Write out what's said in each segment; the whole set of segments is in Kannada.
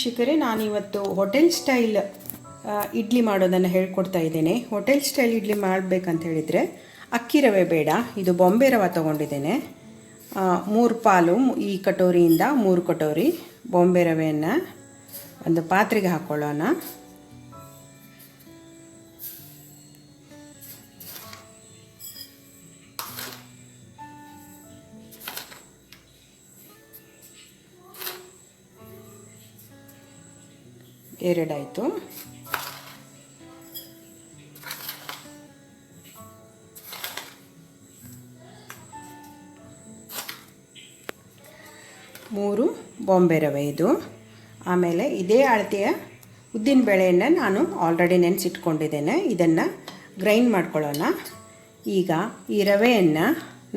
ವೀಕ್ಷಕರೇ, ನಾನಿವತ್ತು ಹೋಟೆಲ್ ಸ್ಟೈಲ್ ಇಡ್ಲಿ ಮಾಡೋದನ್ನು ಹೇಳ್ಕೊಡ್ತಾ ಇದ್ದೇನೆ. ಹೋಟೆಲ್ ಸ್ಟೈಲ್ ಇಡ್ಲಿ ಮಾಡಬೇಕಂತ ಹೇಳಿದರೆ ಅಕ್ಕಿ ರವೆ ಬೇಡ, ಇದು ಬಾಂಬೆ ರವೆ ತೊಗೊಂಡಿದ್ದೇನೆ. 3 ಪಾಲು, ಈ ಕಟೋರಿಯಿಂದ 3 ಕಟೋರಿ ಬಾಂಬೆ ರವೆಯನ್ನು ಒಂದು ಪಾತ್ರೆಗೆ ಹಾಕ್ಕೊಳ್ಳೋಣ. ಎರಡಾಯಿತು. ಮೂರು ಬಾಂಬೆ ರವೆ ಇದು. ಆಮೇಲೆ ಇದೇ ಅಳತೆಯ ಉದ್ದಿನ ಬೇಳೆಯನ್ನು ನಾನು ಆಲ್ರೆಡಿ ನೆನೆಸಿಟ್ಕೊಂಡಿದ್ದೇನೆ. ಇದನ್ನು ಗ್ರೈಂಡ್ ಮಾಡ್ಕೊಳ್ಳೋಣ. ಈಗ ಈ ರವೆಯನ್ನು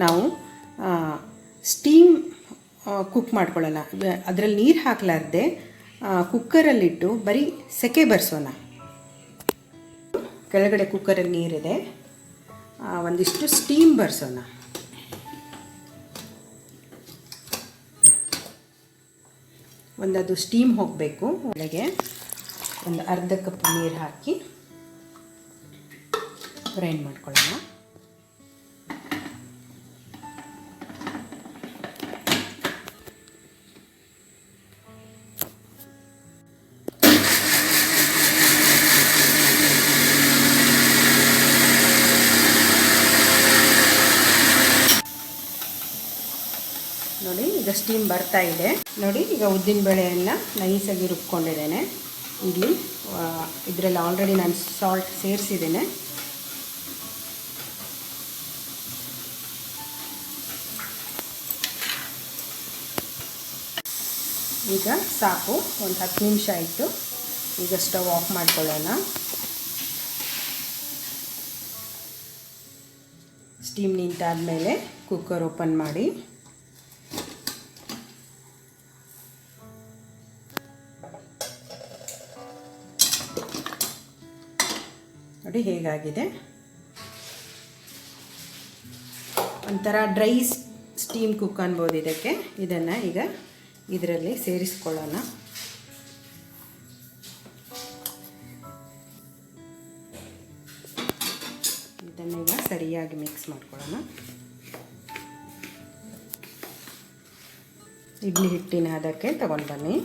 ನಾವು ಸ್ಟೀಮ್ ಕುಕ್ ಮಾಡ್ಕೊಳ್ಳೋಣ. ಅದರಲ್ಲಿ ನೀರು ಹಾಕಲಾರ್ದೆ ಕುಕ್ಕರಲ್ಲಿಟ್ಟು ಬರೀ ಸೆಕೆ ಬರ್ಸೋಣ. ಕೆಳಗಡೆ ಕುಕ್ಕರಲ್ಲಿ ನೀರಿದೆ, ಒಂದಿಷ್ಟು ಸ್ಟೀಮ್ ಬರ್ಸೋಣ. ಒಂದದು ಸ್ಟೀಮ್ ಹೋಗಬೇಕು. ಒಳಗೆ ಒಂದು ಅರ್ಧ ಕಪ್ ನೀರು ಹಾಕಿ ಗ್ರೈಂಡ್ ಮಾಡ್ಕೊಳ್ಳೋಣ. ನೋಡಿ, ಈಗ ಸ್ಟೀಮ್ ಬರ್ತಾ ಇದೆ. ನೋಡಿ, ಈಗ ಉದ್ದಿನ ಬೇಳೆಯನ್ನು ನೈಸಾಗಿ ರುಬ್ಕೊಂಡಿದ್ದೇನೆ. ಇಲ್ಲಿ ಇದರಲ್ಲಿ ಆಲ್ರೆಡಿ ನಾನು ಸಾಲ್ಟ್ ಸೇರಿಸಿದ್ದೇನೆ. ಈಗ ಸಾಕು, ಒಂದು 10 ನಿಮಿಷ ಆಯಿತು. ಈಗ ಸ್ಟವ್ ಆಫ್ ಮಾಡ್ಕೊಳ್ಳೋಣ. ಸ್ಟೀಮ್ ನಿಂತಾದಮೇಲೆ ಕುಕ್ಕರ್ ಓಪನ್ ಮಾಡಿ ನೋಡಿ ಹೇಗಾಗಿದೆ. ಒಂಥರ ಡ್ರೈ ಸ್ಟೀಮ್ ಕುಕ್ ಅನ್ಬೋದು ಇದಕ್ಕೆ. ಇದನ್ನು ಈಗ ಇದರಲ್ಲಿ ಸೇರಿಸ್ಕೊಳ್ಳೋಣ. ಇದನ್ನೀಗ ಸರಿಯಾಗಿ ಮಿಕ್ಸ್ ಮಾಡ್ಕೊಳ್ಳೋಣ. ಇಡ್ಲಿ ಹಿಟ್ಟಿನ ಅದಕ್ಕೆ ತಗೊಂಡು ಬನ್ನಿ.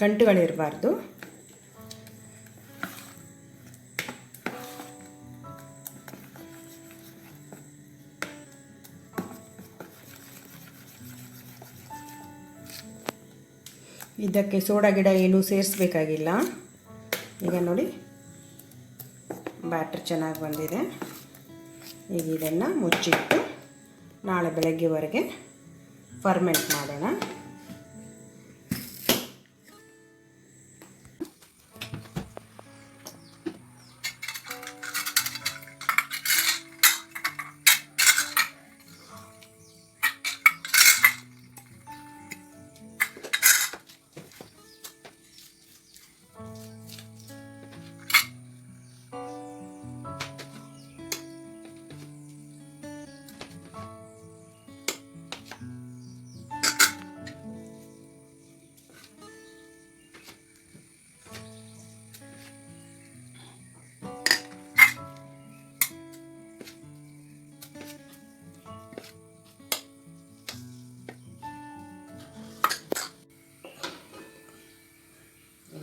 ಗಂಟುಗಳಿರಬಾರ್ದು. ಇದಕ್ಕೆ ಸೋಡಾ ಗಿಡ ಏನೂ ಸೇರಿಸಬೇಕಾಗಿಲ್ಲ. ಈಗ ನೋಡಿ, ಬ್ಯಾಟರ್ ಚೆನ್ನಾಗಿ ಬಂದಿದೆ. ಈಗ ಇದನ್ನು ಮುಚ್ಚಿಟ್ಟು ನಾಳೆ ಬೆಳಗ್ಗೆವರೆಗೆ ಫರ್ಮೆಂಟ್ ಮಾಡೋಣ.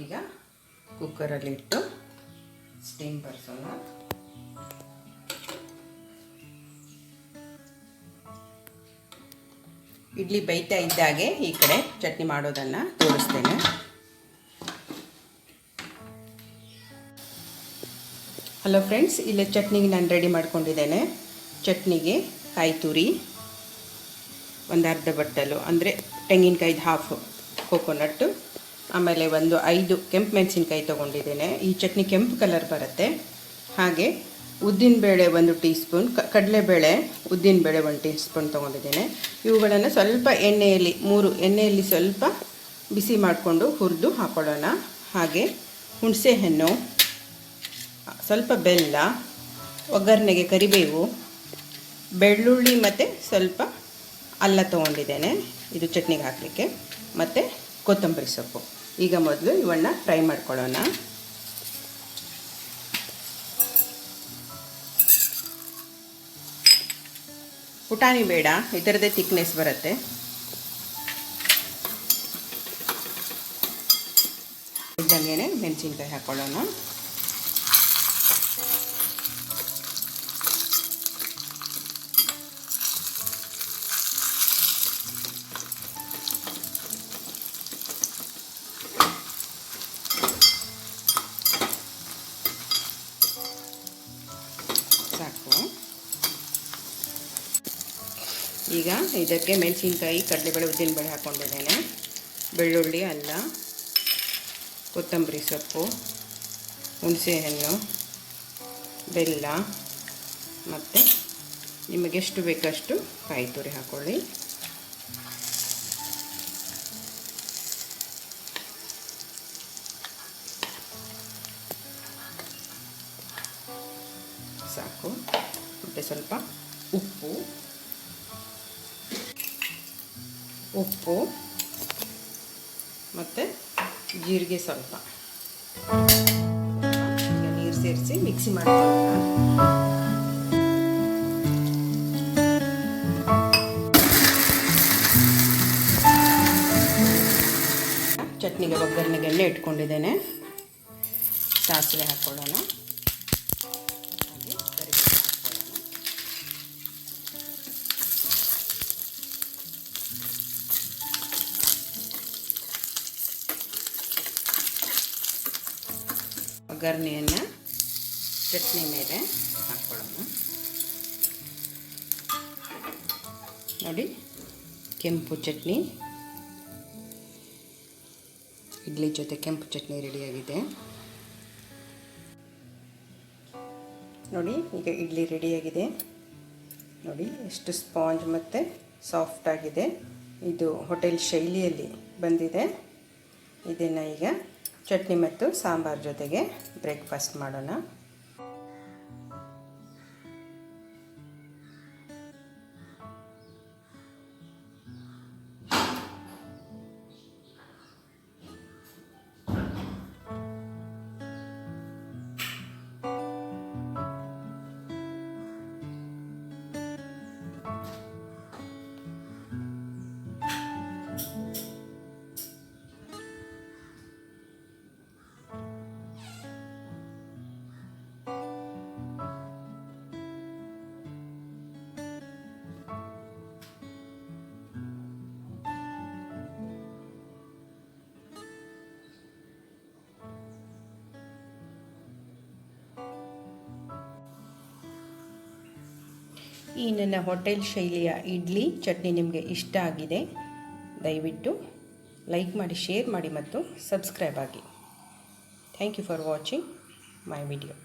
ಈಗ ಕುಕ್ಕರಲ್ಲಿ ಇಟ್ಟು ಸ್ಟೀಮ್ ಬರ್ಸೋಣ. ಇಡ್ಲಿ ಬೇಯ್ತಾ ಇದ್ದಾಗೆ ಈ ಕಡೆ ಚಟ್ನಿ ಮಾಡೋದನ್ನು ತೋರಿಸ್ತೇನೆ. ಹಲೋ ಫ್ರೆಂಡ್ಸ್, ಇಲ್ಲೇ ಚಟ್ನಿಗೆ ನಾನು ರೆಡಿ ಮಾಡ್ಕೊಂಡಿದ್ದೇನೆ. ಚಟ್ನಿಗೆ ಕಾಯಿ ತುರಿ, ಒಂದು ಅರ್ಧ ಬಟ್ಟಲು ಅಂದರೆ ತೆಂಗಿನಕಾಯ್ದು ಹಾಫ್ ಕೋಕೋನಟ್ಟು, ಆಮೇಲೆ ಒಂದು 5 ಕೆಂಪು ಮೆಣಸಿನ್ಕಾಯಿ ತೊಗೊಂಡಿದ್ದೇನೆ. ಈ ಚಟ್ನಿ ಕೆಂಪು ಕಲರ್ ಬರುತ್ತೆ. ಹಾಗೆ ಉದ್ದಿನಬೇಳೆ 1 ಟೀ ಸ್ಪೂನ್, ಕಡಲೆಬೇಳೆ ಉದ್ದಿನಬೇಳೆ 1 ಟೀ ಸ್ಪೂನ್ ತೊಗೊಂಡಿದ್ದೇನೆ. ಇವುಗಳನ್ನು ಸ್ವಲ್ಪ ಎಣ್ಣೆಯಲ್ಲಿ ಸ್ವಲ್ಪ ಬಿಸಿ ಮಾಡಿಕೊಂಡು ಹುರಿದು ಹಾಕ್ಕೊಳ್ಳೋಣ. ಹಾಗೆ ಹುಣಸೆಹಣ್ಣು ಸ್ವಲ್ಪ ಬೆಲ್ಲ, ಒಗ್ಗರಣೆಗೆ ಕರಿಬೇವು, ಬೆಳ್ಳುಳ್ಳಿ ಮತ್ತು ಸ್ವಲ್ಪ ಅಲ್ಲ ತೊಗೊಂಡಿದ್ದೇನೆ ಇದು ಚಟ್ನಿಗೆ ಹಾಕಲಿಕ್ಕೆ, ಮತ್ತು ಕೊತ್ತಂಬರಿ ಸೊಪ್ಪು. ಈಗ ಮೊದಲು ಇವನ್ನ ಫ್ರೈ ಮಾಡ್ಕೊಳ್ಳೋಣ. ಪುಟಾಣಿ ಬೇಡ, ಇದರದ್ದೇ ಥಿಕ್ನೆಸ್ ಬರುತ್ತೆ. ಇದ್ದಂಗೆ ಮೆಣಸಿನ್ಕಾಯಿ ಹಾಕ್ಕೊಳ್ಳೋಣ. ಸಾಕು. ಈಗ ಇದಕ್ಕೆ ಮೆಣಸಿನ್ಕಾಯಿ, ಕಡಲೆಬೇಳೆ, ಉದ್ದಿನಬೇಳೆ ಹಾಕ್ಕೊಂಡಿದ್ದೇನೆ. ಬೆಳ್ಳುಳ್ಳಿ, ಅಲ್ಲ, ಕೊತ್ತಂಬರಿ ಸೊಪ್ಪು, ಹುಣಸೆಹಣ್ಣು, ಬೆಲ್ಲ ಮತ್ತು ನಿಮಗೆಷ್ಟು ಬೇಕಷ್ಟು ಕಾಯಿ ತುರಿ ಹಾಕ್ಕೊಳ್ಳಿ. ಸಾಕು. ಮತ್ತು ಸ್ವಲ್ಪ ಉಪ್ಪು ಮತ್ತು ಜೀರಿಗೆ ಸ್ವಲ್ಪ. ಈಗ ನೀರು ಸೇರಿಸಿ ಮಿಕ್ಸಿ ಮಾಡ್ಕೊಳ್ಳೋಣ. ಚಟ್ನಿಗೆ ಒಗ್ಗರಣೆಗೆ ಎಣ್ಣೆ ಇಟ್ಕೊಂಡಿದ್ದೇನೆ. ಸಾಸಿವೆ ಹಾಕ್ಕೊಳ್ಳೋಣ. ಒಗ್ಗರಣೆಯನ್ನು ಚಟ್ನಿ ಮೇಲೆ ಹಾಕ್ಕೊಳ್ಳೋಣ. ನೋಡಿ, ಕೆಂಪು ಚಟ್ನಿ, ಇಡ್ಲಿ ಜೊತೆ ಕೆಂಪು ಚಟ್ನಿ ರೆಡಿಯಾಗಿದೆ. ನೋಡಿ, ಈಗ ಇಡ್ಲಿ ರೆಡಿಯಾಗಿದೆ. ನೋಡಿ ಎಷ್ಟು ಸ್ಪಾಂಜ್ ಮತ್ತು ಸಾಫ್ಟ್ ಆಗಿದೆ. ಇದು ಹೋಟೆಲ್ ಶೈಲಿಯಲ್ಲಿ ಬಂದಿದೆ. ಇದನ್ನು ಈಗ ಚಟ್ನಿ ಮತ್ತು ಸಾಂಬಾರ್ ಜೊತೆಗೆ ಬ್ರೇಕ್ಫಾಸ್ಟ್ ಮಾಡೋಣ. ಈ ನನ್ನ ಹೋಟೆಲ್ ಶೈಲಿಯ ಇಡ್ಲಿ ಚಟ್ನಿ ನಿಮಗೆ ಇಷ್ಟ ಆಗಿದೆ, ದಯವಿಟ್ಟು ಲೈಕ್ ಮಾಡಿ, ಶೇರ್ ಮಾಡಿ ಮತ್ತು ಸಬ್ಸ್ಕ್ರೈಬ್ ಆಗಿ. Thank you for watching my video.